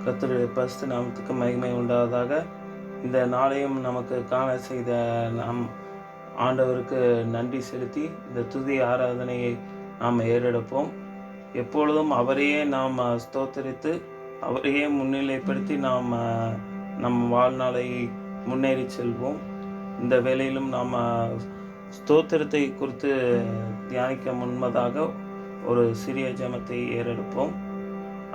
கர்த்தருடைய பரிசுத்த நாமத்துக்கு மகிமை உண்டாவதாக. இந்த நாளையும் நமக்கு காண செய்த நம் ஆண்டவருக்கு நன்றி செலுத்தி இந்த துதி ஆராதனையை நாம் ஏறெடுப்போம். எப்பொழுதும் அவரையே நாம் ஸ்தோத்தரித்து அவரையே முன்னிலைப்படுத்தி நாம் நம் வாழ்நாளை முன்னேறி செல்வோம். இந்த வேளையிலும் நாம் ஸ்தோத்திரத்தை குறித்து தியானிக்க முன்பதாக ஒரு சிறிய ஜெபத்தை ஏறெடுப்போம்.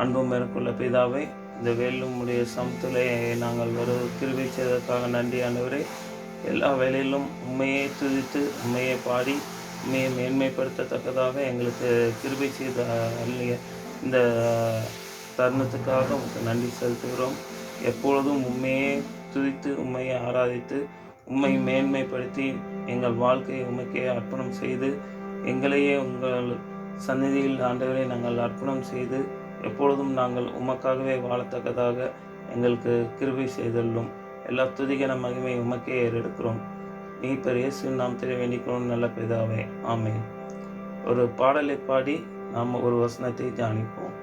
அன்பும் மேற்கொள்ள பிதாவே, இந்த வேலையும் உடைய சமத்திலே நாங்கள் கிருபை செய்ததற்காக நன்றி ஆண்டவரே. எல்லா வேலையிலும் உண்மையை துதித்து உண்மையை பாடி உண்மையை மேன்மைப்படுத்தத்தக்கதாக எங்களுக்கு கிருபை செய்த இந்த தருணத்துக்காக உங்களுக்கு நன்றி செலுத்துகிறோம். எப்பொழுதும் உண்மையை துதித்து உண்மையை ஆராதித்து உண்மை மேன்மைப்படுத்தி எங்கள் வாழ்க்கையை உண்மைக்கே அர்ப்பணம் செய்து எங்களையே உங்கள் சந்நிதியில் ஆண்டவரை நாங்கள் அர்ப்பணம் செய்து எப்பொழுதும் நாங்கள் உமக்காகவே வாழத்தக்கதாக எங்களுக்கு கிருபை செய்துள்ளோம். எல்லா துதிகன மகிமை உமக்கே ஏறெடுக்கிறோம். நீ இயேசுவின் நாமத்திலே வேண்டிக்கொள்ளும் நல்ல பிதாவே, ஆமென். ஒரு பாடலை பாடி நாம் ஒரு வசனத்தை தியானிப்போம்.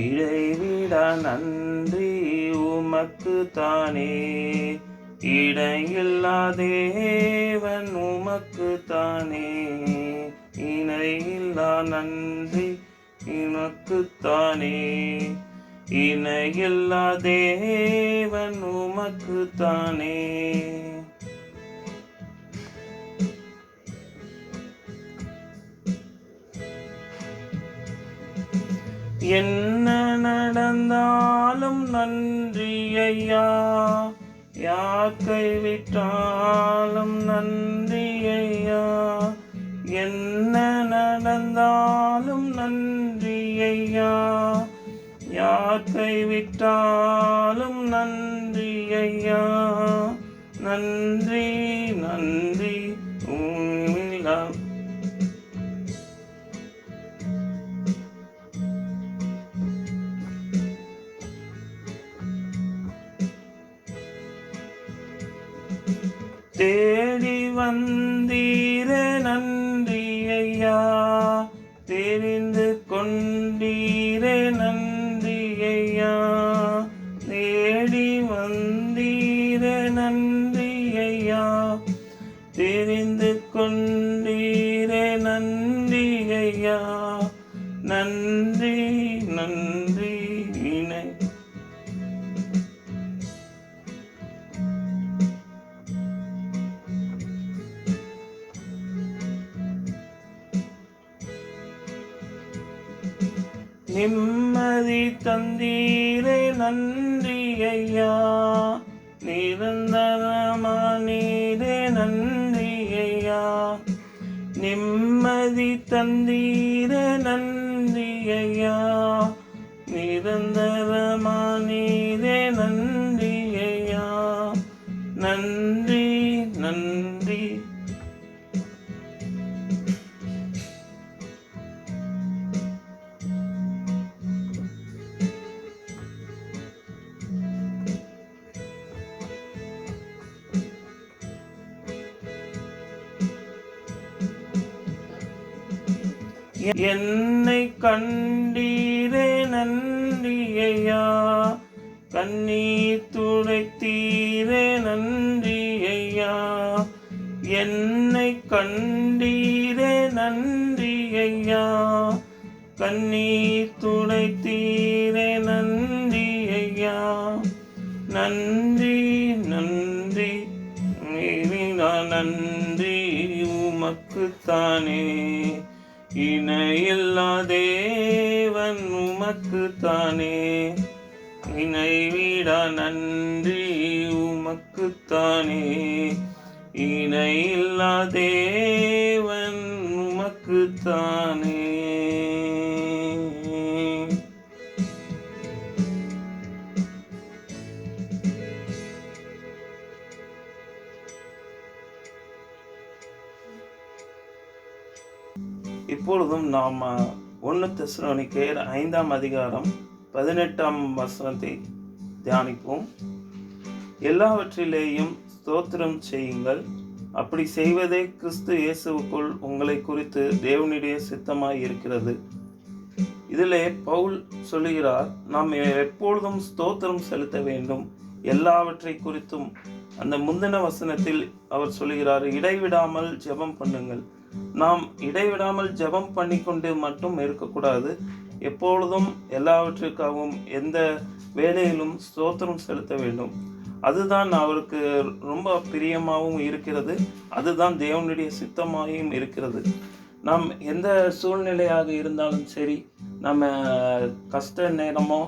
இடைவிட நன்றி உமக்கு தானே, இடையில்லா தேவன் உமக்கு தானே. இணையில்லா நன்றி உமக்கு தானே, இணையில்லா தேவன் உமக்கு தானே. என்ன நடந்தாலும் நன்றி ஐயா, யார் கைவிட்டாலும் நன்றி ஐயா. என்ன நடந்தாலும் நன்றி ஐயா, யார் கைவிட்டாலும் நன்றி ஐயா. நன்றி நன்றி உம்மிடம் தேடி வந்தீரே நன்றி ஐயா, தெரிந்து கொண்டீரே நன்றி ஐயா. தேடி வந்தீரே நன்றி ஐயா, தெரிந்து கொண்டீரே நன்றி ஐயா. நன்றி நன்றி இணை நிம்மதி தந்தீரே நன்றி ஐயா, நிரந்தரமானீரே நன்றி ஐயா. நிம்மதி தந்தீரே நன்றி ஐயா, நிரந்தரமானீரே நன்றி ஐயா. நன்றி நன்றி என்னை கண்டீரே நன்றி ஐயா, கண்ணீர் துடைத்தீரே நன்றி ஐயா. என்னை கண்டீரே நன்றி ஐயா, கண்ணீர் துடைத்தீரே நன்றி ஐயா. நன்றி நன்றி நன்றி உமக்குத்தானே, இணையில்லா தேவன் உமக்கு தானே. இணைவிட நன்றி உமக்கு தானே, இணையில்லா தேவன் உமக்கு தானே. இப்பொழுதும் நாம் 1 தெசலோனிக்கேயர் 5ஆம் அதிகாரம் 18ஆம் வசனத்தை தியானிப்போம். எல்லாவற்றிலேயும் ஸ்தோத்திரம் செய்யுங்கள், அப்படி செய்வதே கிறிஸ்து இயேசுவுக்குள் உங்களை குறித்து தேவனுடைய சித்தமாய் இருக்கிறது. இதிலே பவுல் சொல்லுகிறார், நாம் எப்பொழுதும் ஸ்தோத்திரம் செலுத்த வேண்டும் எல்லாவற்றை குறித்தும். அந்த முந்தின வசனத்தில் அவர் சொல்லுகிறார், இடைவிடாமல் ஜெபம் பண்ணுங்கள். நாம் இடைவிடாமல் ஜெபம் பண்ணிக்கொண்டு மட்டும் இருக்கக்கூடாது. எப்பொழுதும் எல்லாவற்றிற்காகவும் எந்த வேலையிலும் ஸ்தோத்திரம் செலுத்த வேண்டும். அதுதான் அவருக்கு ரொம்ப பிரியமாகவும் இருக்கிறது. அதுதான் தேவனுடைய சித்தமாகவும் இருக்கிறது. நாம் எந்த சூழ்நிலையாக இருந்தாலும் சரி, நம்ம கஷ்ட நேரமோ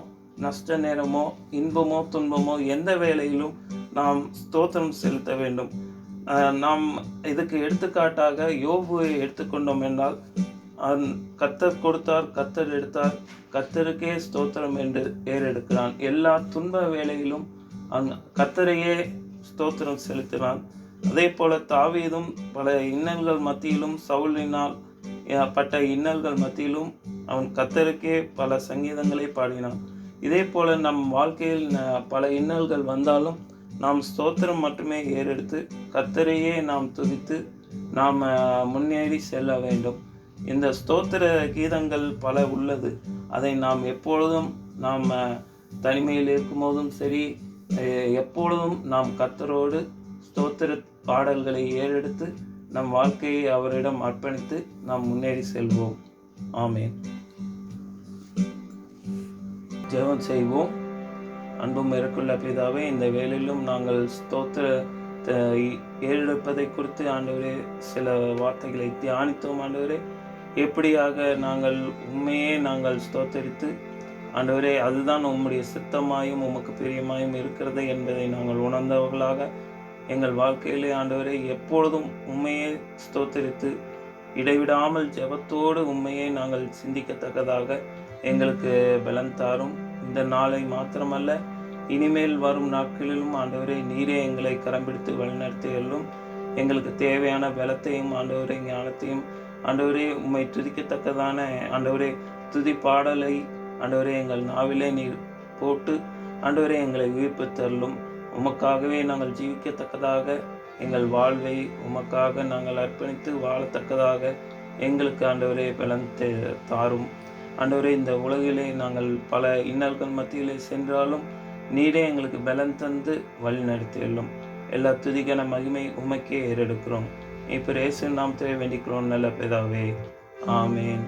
நஷ்ட நேரமோ இன்பமோ துன்பமோ எந்த வேலையிலும் நாம் ஸ்தோத்திரம் செலுத்த வேண்டும். நாம் இதுக்கு எடுத்துக்காட்டாக யோபுவை எடுத்துக்கொண்டோம் என்றால், கர்த்தர் கொடுத்தார், கர்த்தர் எடுத்தார், கர்த்தருக்கே ஸ்தோத்திரம் என்று ஏறெடுக்கிறான். எல்லா துன்ப வேலையிலும் கர்த்தரையே ஸ்தோத்திரம் செலுத்தினான். அதே போல தாவீதும் பல இன்னல்கள் மத்தியிலும், சவுலினால் பட்ட இன்னல்கள் மத்தியிலும் அவன் கர்த்தருக்கே பல சங்கீதங்களை பாடினான். இதே போல நம் வாழ்க்கையில் பல இன்னல்கள் வந்தாலும் நாம் ஸ்தோத்திரம் மட்டுமே ஏறெடுத்து கர்த்தரையே நாம் துதித்து நாம் முன்னேறி செல்ல வேண்டும். இந்த ஸ்தோத்திர கீதங்கள் பல உள்ளது. அதை நாம் எப்பொழுதும் நாம் தனிமையில் இருக்கும்போதும் சரி, எப்பொழுதும் நாம் கர்த்தரோடு ஸ்தோத்திர பாடல்களை ஏறெடுத்து நம் வாழ்க்கையை அவரிடம் அர்ப்பணித்து நாம் முன்னேறி செல்வோம். ஆமென். ஜெபம் செய்வோம். அன்பும் இருக்குள்ள பிதாவே, இந்த வேளையிலும் நாங்கள் ஸ்தோத்திர ஏறெடுப்பதை குறித்து ஆண்டவரே சில வார்த்தைகளை தியானித்தோம். ஆண்டவரே, எப்படியாக நாங்கள் உண்மையே நாங்கள் ஸ்தோத்தரித்து ஆண்டவரே, அதுதான் உம்முடைய சித்தமாயும் உமக்கு பிரியமாயும் இருக்கிறது என்பதை நாங்கள் உணர்ந்தவர்களாக எங்கள் வாழ்க்கையிலே ஆண்டவரே எப்பொழுதும் உண்மையே ஸ்தோத்தரித்து இடைவிடாமல் ஜெபத்தோடு உண்மையை நாங்கள் சிந்திக்கத்தக்கதாக எங்களுக்கு பலன் தாரும். இந்த நாளை மாத்திரமல்ல, இனிமேல் வரும் நாட்களிலும் ஆண்டவரே நீரே எங்களை கரம் பிடித்து வழிநடத்தியல்லும். எங்களுக்கு தேவையான பலத்தையும் ஆண்டவரே ஞானத்தையும் ஆண்டவரே உம்மை துதிக்கத்தக்கதான ஆண்டவரே துதி பாடலை ஆண்டவரே எங்கள் நாவிலே நீர் போட்டு ஆண்டவரே எங்களை உயிர்ப்பித்தருளும். உமக்காகவே நாங்கள் ஜீவிக்கத்தக்கதாக எங்கள் வாழ்வை உமக்காக நாங்கள் அர்ப்பணித்து வாழத்தக்கதாக எங்களுக்கு ஆண்டவரே பலன் தாரும். ஆண்டவரே, இந்த உலகிலே நாங்கள் பல இன்னல்கள் மத்தியிலே சென்றாலும் நீரே எங்களுக்கு பலன் தந்து வழி நடத்தியுள்ளோம். எல்லா துதிக்கான மகிமை உமக்கே ஏறெடுக்கிறோம். இப்போ இயேசு நாமத்தை வேண்டிக்கிறோம் நல்ல பிதாவே. ஆமேன்.